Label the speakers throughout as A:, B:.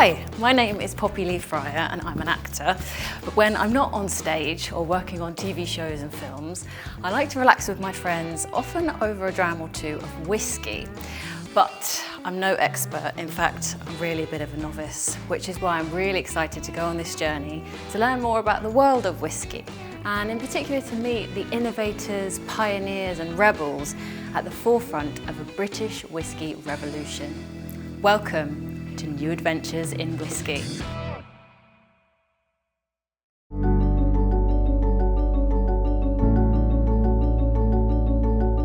A: Hi, my name is Poppy Lee Friar and I'm an actor, but when I'm not on stage or working on TV shows and films, I like to relax with my friends, often over a dram or two of whiskey. But I'm no expert, in fact, I'm really a bit of a novice, which is why I'm really excited to go on this journey to learn more about the world of whiskey, and in particular to meet the innovators, pioneers and rebels at the forefront of a British whiskey revolution. Welcome to New Adventures in Whiskey.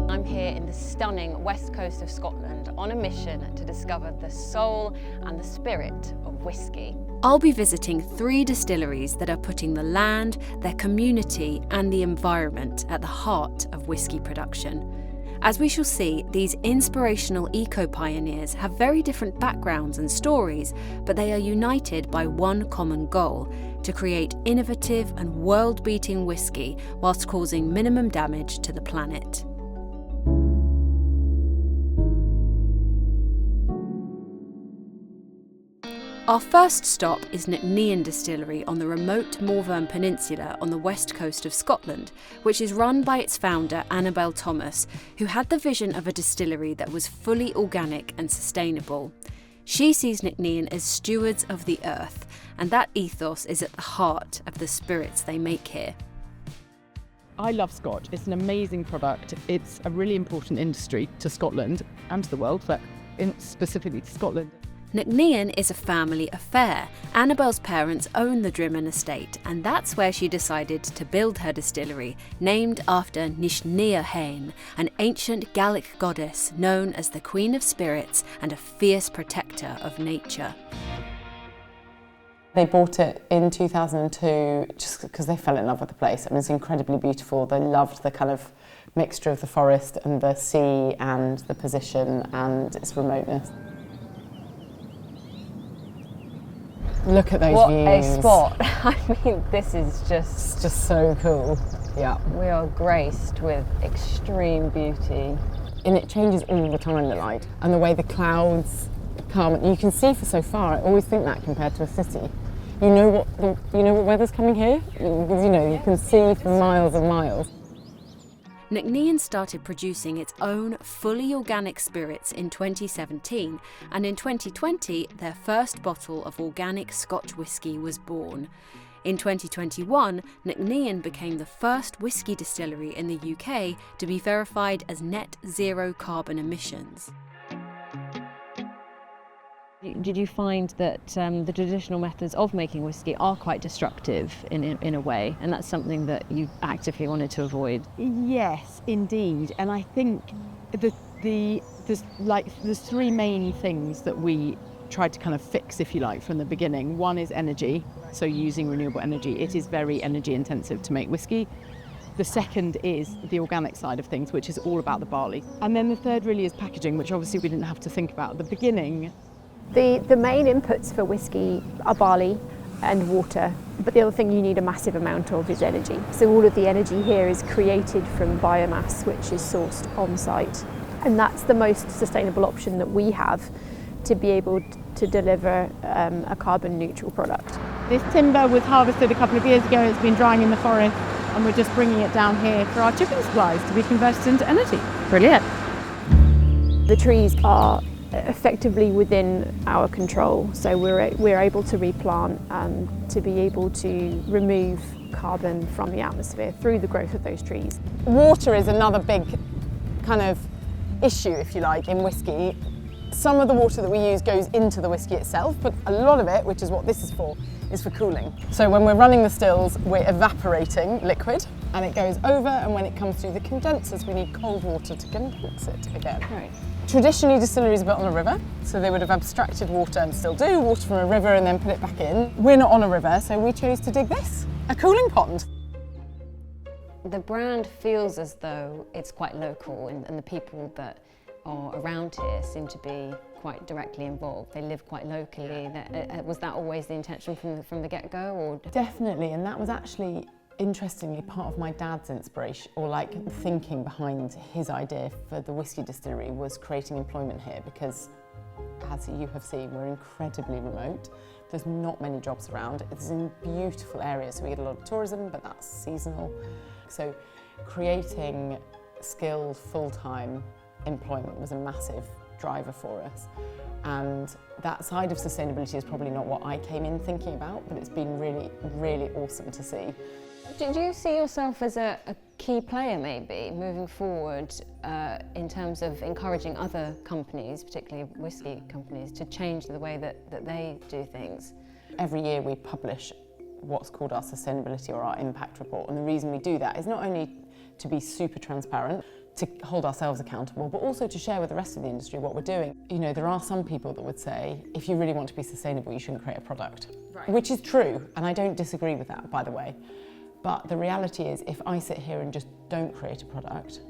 A: I'm here in the stunning west coast of Scotland on a mission to discover the soul and the spirit of whiskey. I'll be visiting 3 distilleries that are putting the land, their community and the environment at the heart of whiskey production. As we shall see, these inspirational eco-pioneers have very different backgrounds and stories, but they are united by one common goal: to create innovative and world-beating whiskey whilst causing minimum damage to the planet. Our first stop is Nc'Nean Distillery on the remote Morvern Peninsula on the west coast of Scotland, which is run by its founder Annabel Thomas, who had the vision of a distillery that was fully organic and sustainable. She sees Nc'Nean as stewards of the earth, and that ethos is at the heart of the spirits they make here.
B: I love Scotch. It's an amazing product. It's a really important industry to Scotland and to the world, but specifically to Scotland.
A: Nc'Nean is a family affair. Annabel's parents own the Drimmen estate, and that's where she decided to build her distillery, named after Nc'Nean, an ancient Gaelic goddess known as the Queen of Spirits and a fierce protector of nature.
C: They bought it in 2002 just because they fell in love with the place. I mean, it's incredibly beautiful. They loved the kind of mixture of the forest and the sea and the position and its remoteness. Look at those views.
A: What a spot. I mean, this is just
C: so cool. Yeah.
A: We are graced with extreme beauty.
C: And it changes all the time, the light. And the way the clouds come. You can see for so far. I always think that compared to a city. You know what weather's coming here? Because, you can see for miles and miles.
A: Nc'Nean started producing its own fully organic spirits in 2017, and in 2020 their first bottle of organic Scotch whisky was born. In 2021, Nc'Nean became the first whisky distillery in the UK to be verified as net zero carbon emissions. Did you find that the traditional methods of making whisky are quite destructive in a way, and that's something that you actively wanted to avoid?
B: Yes, indeed. And I think there's 3 main things that we tried to kind of fix, if you like, from the beginning. One is energy, so using renewable energy. It is very energy intensive to make whisky. The second is the organic side of things, which is all about the barley. And then the third really is packaging, which obviously we didn't have to think about at the beginning.
D: The main inputs for whisky are barley and water, but the other thing you need a massive amount of is energy. So all of the energy here is created from biomass, which is sourced on site. And that's the most sustainable option that we have to be able to deliver a carbon neutral product.
B: This timber was harvested a couple of years ago. It's been drying in the forest, and we're just bringing it down here for our chipping supplies to be converted into energy.
A: Brilliant.
D: The trees are effectively within our control, so we're able to replant and to be able to remove carbon from the atmosphere through the growth of those trees.
C: Water is another big kind of issue, if you like, in whisky. Some of the water that we use goes into the whisky itself, but a lot of it, which is what this is for cooling. So when we're running the stills, we're evaporating liquid and it goes over, and when it comes through the condensers, we need cold water to condense it again.
D: Right.
C: Traditionally, distilleries are built on a river, so they would have abstracted water, and still do, water from a river and then put it back in. We're not on a river, so we chose to dig this, a cooling pond.
A: The brand feels as though it's quite local, and the people that are around here seem to be quite directly involved. They live quite locally. Was that always the intention from the get-go? Or?
C: Definitely, and that was actually interestingly part of my dad's inspiration, or thinking behind his idea for the whisky distillery, was creating employment here, because as you have seen, we're incredibly remote. There's not many jobs around. It's in beautiful areas, so we get a lot of tourism, but that's seasonal. So creating skilled, full-time employment was a massive driver for us. And that side of sustainability is probably not what I came in thinking about, but it's been really, really awesome to see.
E: Did you see yourself as a key player maybe moving forward in terms of encouraging other companies, particularly whisky companies, to change the way that they do things?
C: Every year we publish what's called our sustainability or our impact report, and the reason we do that is not only to be super transparent, to hold ourselves accountable, but also to share with the rest of the industry what we're doing. You know, there are some people that would say, if you really want to be sustainable, you shouldn't create a product. Right. Which is true, and I don't disagree with that, by the way. But the reality is, if I sit here and just don't create a product,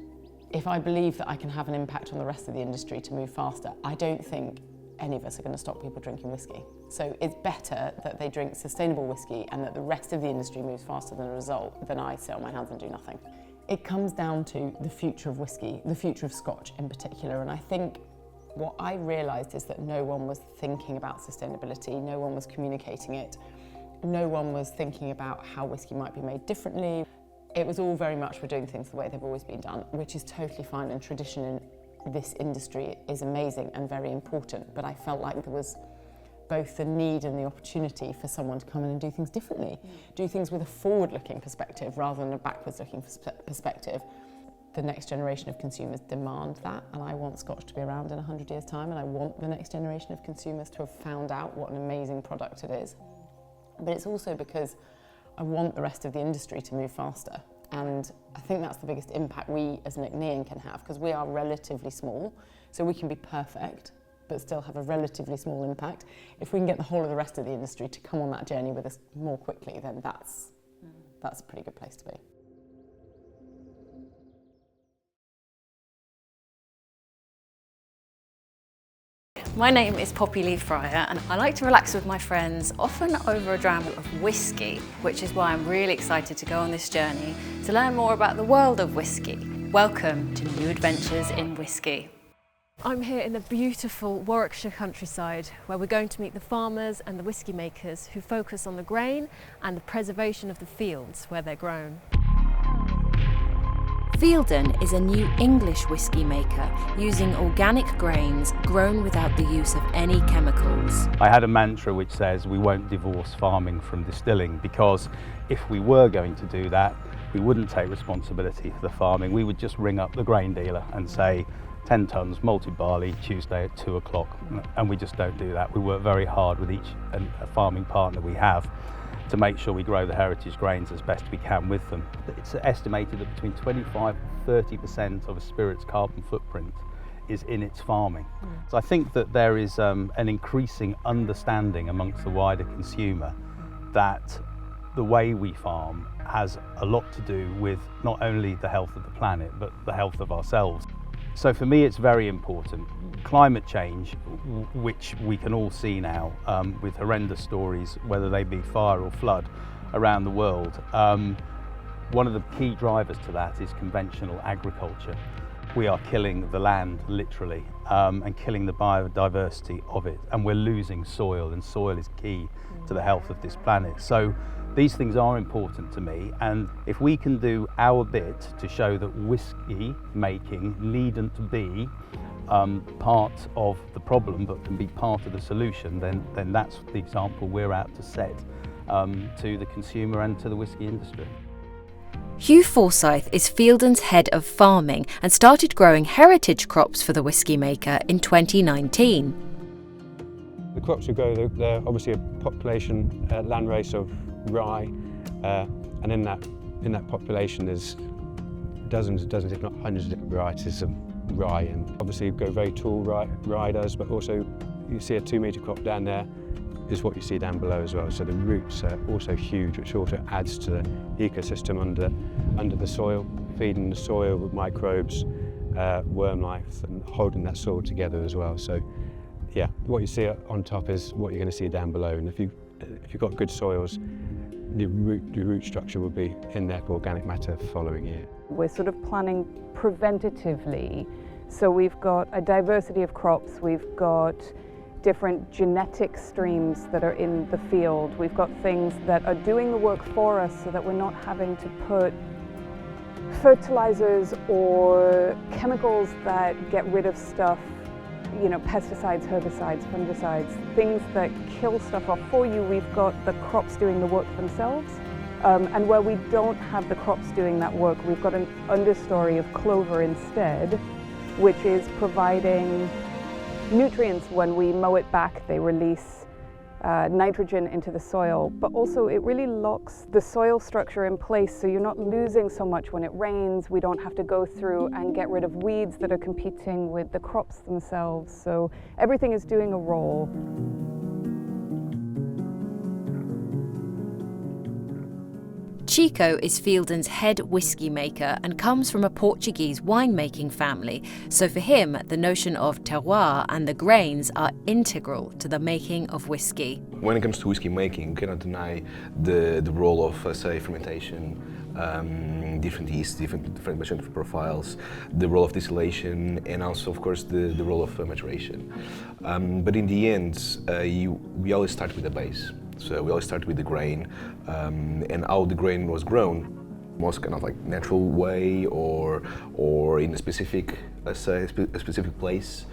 C: if I believe that I can have an impact on the rest of the industry to move faster, I don't think any of us are going to stop people drinking whisky. So it's better that they drink sustainable whisky and that the rest of the industry moves faster than a result than I sit on my hands and do nothing. It comes down to the future of whisky, the future of Scotch in particular, and I think what I realised is that no one was thinking about sustainability, no one was communicating it, no one was thinking about how whisky might be made differently. It was all very much we're doing things the way they've always been done, which is totally fine, and tradition in this industry is amazing and very important, but I felt like there was both the need and the opportunity for someone to come in and do things differently, do things with a forward-looking perspective rather than a backwards-looking perspective. The next generation of consumers demand that, and I want Scotch to be around in 100 years' time, and I want the next generation of consumers to have found out what an amazing product it is. But it's also because I want the rest of the industry to move faster, and I think that's the biggest impact we as Nc'Nean can have, because we are relatively small, so we can be perfect but still have a relatively small impact. If we can get the whole of the rest of the industry to come on that journey with us more quickly, then that's a pretty good place to be.
A: My name is Poppy Lee Friar, and I like to relax with my friends, often over a dram of whisky, which is why I'm really excited to go on this journey to learn more about the world of whisky. Welcome to New Adventures in Whisky. I'm here in the beautiful Warwickshire countryside, where we're going to meet the farmers and the whisky makers who focus on the grain and the preservation of the fields where they're grown. Fielden is a new English whisky maker using organic grains grown without the use of any chemicals.
F: I had a mantra which says we won't divorce farming from distilling, because if we were going to do that, we wouldn't take responsibility for the farming. We would just ring up the grain dealer and say 10 tonnes malted barley Tuesday at 2 o'clock, and we just don't do that. We work very hard with each farming partner we have to make sure we grow the heritage grains as best we can with them. It's estimated that between 25 and 30% of a spirit's carbon footprint is in its farming. So I think that there is an increasing understanding amongst the wider consumer that the way we farm has a lot to do with not only the health of the planet, but the health of ourselves. So for me, it's very important. Climate change, which we can all see now with horrendous stories, whether they be fire or flood around the world, one of the key drivers to that is conventional agriculture. We are killing the land, literally, and killing the biodiversity of it, and we're losing soil, and soil is key to the health of this planet. So these things are important to me, and if we can do our bit to show that whisky making needn't be part of the problem but can be part of the solution, then that's the example we're out to set to the consumer and to the whisky industry.
A: Hugh Forsyth is Fielden's head of farming and started growing heritage crops for the whisky maker in 2019.
G: The crops we grow, they're obviously a population landrace of rye, and in that population there's dozens, if not hundreds of different varieties of rye, and obviously go very tall rye does, but also you see a 2-metre crop down there is what you see down below as well. So the roots are also huge, which also adds to the ecosystem under the soil, feeding the soil with microbes, worm life, and holding that soil together as well. So yeah, what you see on top is what you're going to see down below, and if you've got good soils, the root structure will be in there for organic matter following year.
H: We're sort of planning preventatively So we've got a diversity of crops, we've got different genetic streams that are in the field, we've got things that are doing the work for us so that we're not having to put fertilizers or chemicals that get rid of stuff, you know, pesticides, herbicides, fungicides, things that kill stuff off for you. We've got the crops doing the work themselves. And where we don't have the crops doing that work, we've got an understory of clover instead, which is providing nutrients. When we mow it back, they release nitrogen into the soil, but also it really locks the soil structure in place, so you're not losing so much when it rains. We don't have to go through and get rid of weeds that are competing with the crops themselves, so everything is doing a role.
A: Chico is Fielden's head whisky maker and comes from a Portuguese winemaking family, so for him the notion of terroir and the grains are integral to the making of whisky.
I: When it comes to whisky making, you cannot deny the role of, say, fermentation, different yeasts, different fermentation profiles, the role of distillation, and also, of course, the role of maturation. But in the end, we always start with the base. So we always start with the grain, and how the grain was grown, most kind of like natural way or in a specific, let's say, a specific place.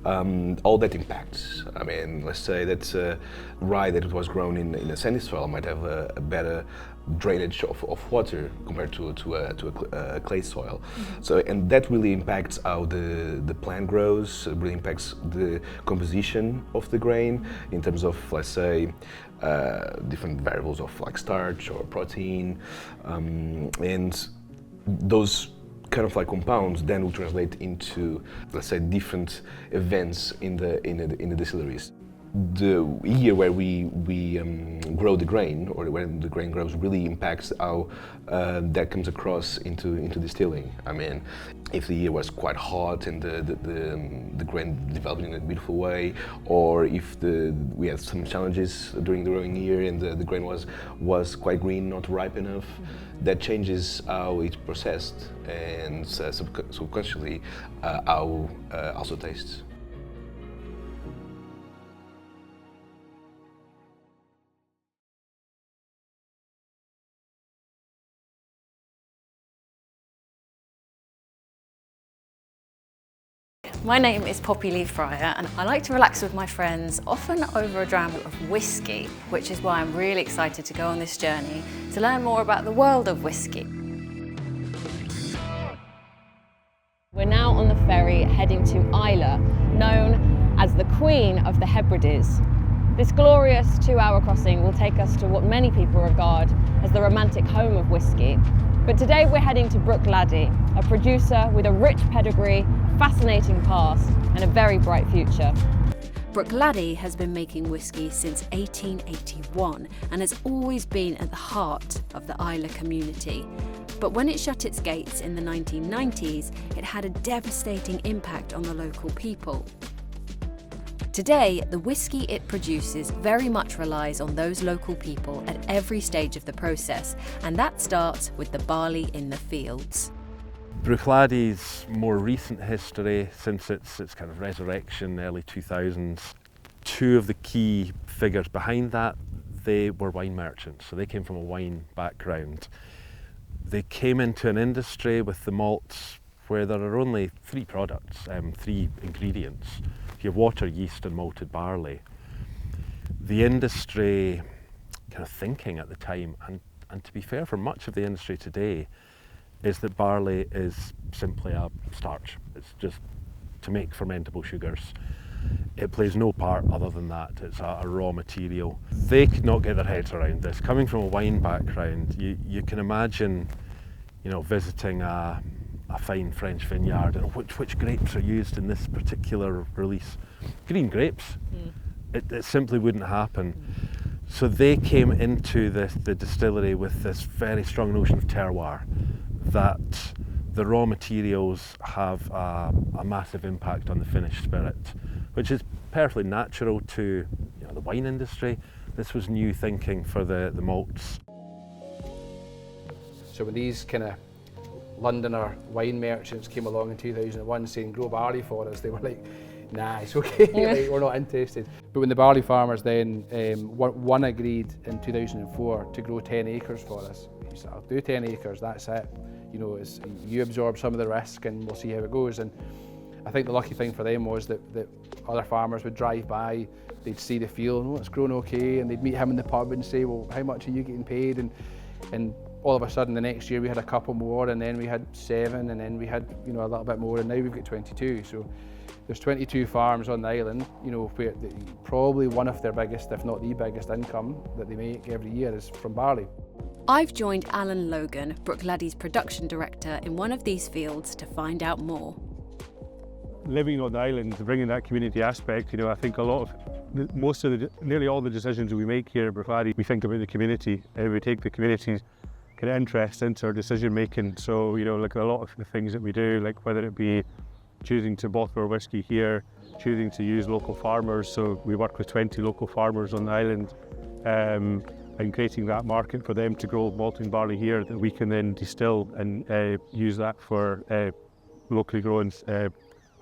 I: All that impacts. I mean, let's say that rye that was grown in a sandy soil might have a better drainage of water compared to a clay soil. Mm-hmm. So, and that really impacts how the plant grows. It really impacts the composition of the grain in terms of, let's say, different variables of like starch or protein, and those kind of like compounds then will translate into, let's say, different events in the distilleries. The year where we grow the grain, or when the grain grows, really impacts how that comes across into distilling. I mean, if the year was quite hot and the grain developed in a beautiful way, or if we had some challenges during the growing year and the grain was quite green, not ripe enough, that changes how it's processed and subconsciously how also tastes.
A: My name is Poppy Lee Friar and I like to relax with my friends, often over a dram of whisky, which is why I'm really excited to go on this journey to learn more about the world of whisky.
E: We're now on the ferry heading to Islay, known as the Queen of the Hebrides. This glorious 2-hour crossing will take us to what many people regard as the romantic home of whisky. But today we're heading to Bruichladdich, a producer with a rich pedigree, fascinating past and a very bright future.
A: Bruichladdich has been making whisky since 1881 and has always been at the heart of the Islay community. But when it shut its gates in the 1990s, it had a devastating impact on the local people. Today, the whisky it produces very much relies on those local people at every stage of the process, and that starts with the barley in the fields.
J: Bruichladdich more recent history, since its kind of resurrection, early 2000s, two of the key figures behind that, they were wine merchants, so they came from a wine background. They came into an industry with the malts where there are only three products, three ingredients. You have water, yeast and malted barley. The industry kind of thinking at the time, and to be fair for much of the industry today, is that barley is simply a starch. It's just to make fermentable sugars. It plays no part other than that. It's a raw material. They could not get their heads around this. Coming from a wine background, you can imagine, you know, visiting a fine French vineyard and which grapes are used in this particular release. Green grapes. It simply wouldn't happen. So they came into the distillery with this very strong notion of terroir, that the raw materials have a massive impact on the finished spirit, which is perfectly natural to, you know, the wine industry. This was new thinking for the malts.
K: So with these kind of Londoner wine merchants came along in 2001 saying, grow barley for us, they were like, nah, it's okay, like, we're not interested. But when the barley farmers then, one agreed in 2004 to grow 10 acres for us. He said, I'll do 10 acres, that's it. You know, you absorb some of the risk and we'll see how it goes. And I think the lucky thing for them was that other farmers would drive by, they'd see the field, oh, it's grown okay, and they'd meet him in the pub and say, well, how much are you getting paid? And all of a sudden the next year we had a couple more, and then we had 7, and then we had, you know, a little bit more, and now we've got 22. So there's 22 farms on the island, you know, where probably one of their biggest, if not the biggest income that they make every year is from barley.
A: I've joined Alan Logan, Bruichladdich production director, in one of these fields to find out more.
G: Living on the island, bringing that community aspect, you know, I think nearly all the decisions we make here at Bruichladdich, we think about the community, and we take the community's kind of interest into our decision making. So, you know, like a lot of the things that we do, like whether it be choosing to bottle our whiskey here, choosing to use local farmers. So we work with 20 local farmers on the island, and creating that market for them to grow malting barley here that we can then distill and use that for locally grown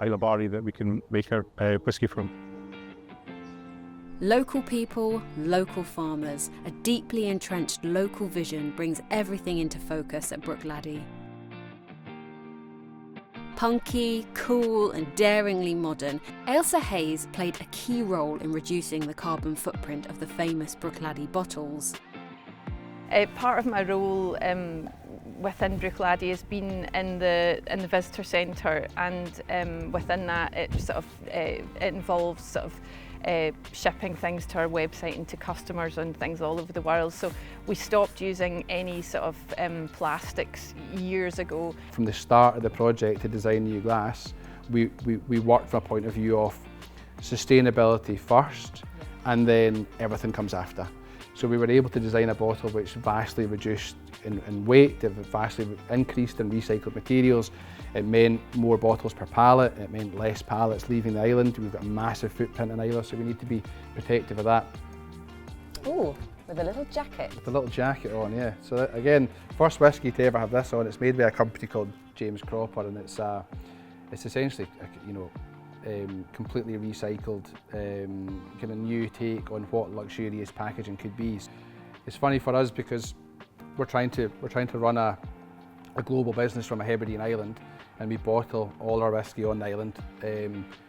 G: Islay barley that we can make our whiskey from.
A: Local people, local farmers, a deeply entrenched local vision brings everything into focus at Bruichladdich. Punky, cool and daringly modern, Ailsa Hayes played a key role in reducing the carbon footprint of the famous Bruichladdich bottles.
L: Part of my role within Bruichladdich has been in the visitor centre, and within that it involves sort of shipping things to our website and to customers and things all over the world. So we stopped using any sort of plastics years ago.
K: From the start of the project to design new glass, we worked from a point of view of sustainability first, and then everything comes after. So we were able to design a bottle which vastly reduced in weight, it vastly increased in recycled materials. It meant more bottles per pallet, it meant less pallets leaving the island. We've got a massive footprint in Islay, so we need to be protective of that.
E: Ooh, with a little jacket.
K: With a little jacket on, yeah. So that, again, first whiskey to ever have this on. It's made by a company called James Cropper, and it's essentially, you know, completely recycled, kind of new take on what luxurious packaging could be. It's funny for us because we're trying to run a global business from a Hebridean island, and we bottle all our whiskey on the island.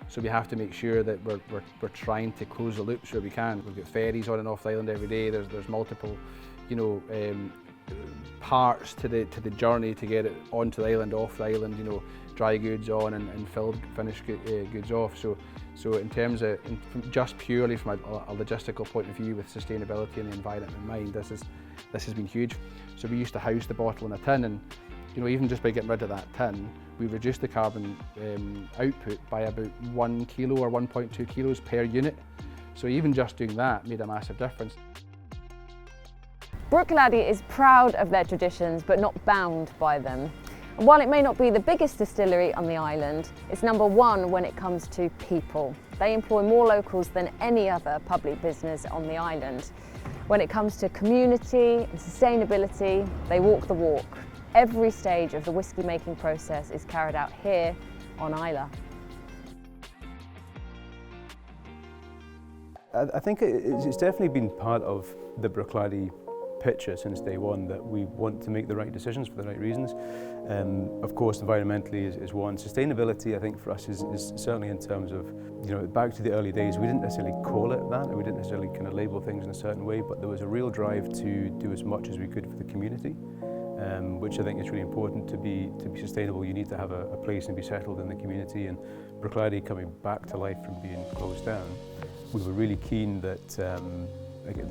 K: So we have to make sure that we're trying to close the loops where we can. We've got ferries on and off the island every day. There's multiple, you know, parts to the journey to get it onto the island, off the island. You know, dry goods on and finished goods off. So in terms of just purely from a logistical point of view, with sustainability and the environment in mind, this has been huge. So we used to house the bottle in a tin, and you know, even just by getting rid of that tin, we reduced the carbon output by about 1 kilo or 1.2 kilos per unit. So even just doing that made a massive difference.
E: Bruichladdich is proud of their traditions, but not bound by them. And while it may not be the biggest distillery on the island, it's #1 when it comes to people. They employ more locals than any other public business on the island. When it comes to community and sustainability, they walk the walk. Every stage of the whiskey making process is carried out here on Islay.
M: I think it's definitely been part of the Bruichladdich picture since day one that we want to make the right decisions for the right reasons. Of course, environmentally is one. Sustainability, I think, for us is certainly in terms of, you know, back to the early days, we didn't necessarily call it that, and we didn't necessarily kind of label things in a certain way, but there was a real drive to do as much as we could for the community, which I think is really important. To be sustainable, you need to have a place and be settled in the community. And Bruichladdich coming back to life from being closed down, we were really keen that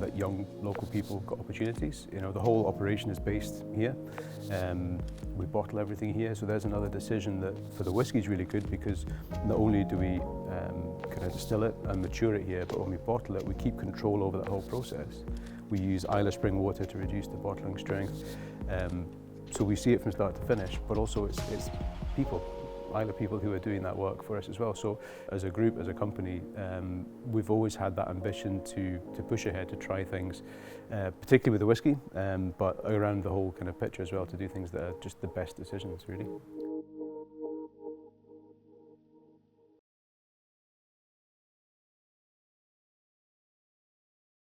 M: that young local people got opportunities. You know, the whole operation is based here. We bottle everything here, so there's another decision that for the whiskey is really good, because not only do we kind of distill it and mature it here, but when we bottle it, we keep control over that whole process. We use Islay spring water to reduce the bottling strength. So we see it from start to finish, but also it's people. Islay people who are doing that work for us as well. So as a group, as a company, we've always had that ambition to push ahead, to try things, particularly with the whisky, but around the whole kind of picture as well, to do things that are just the best decisions, really.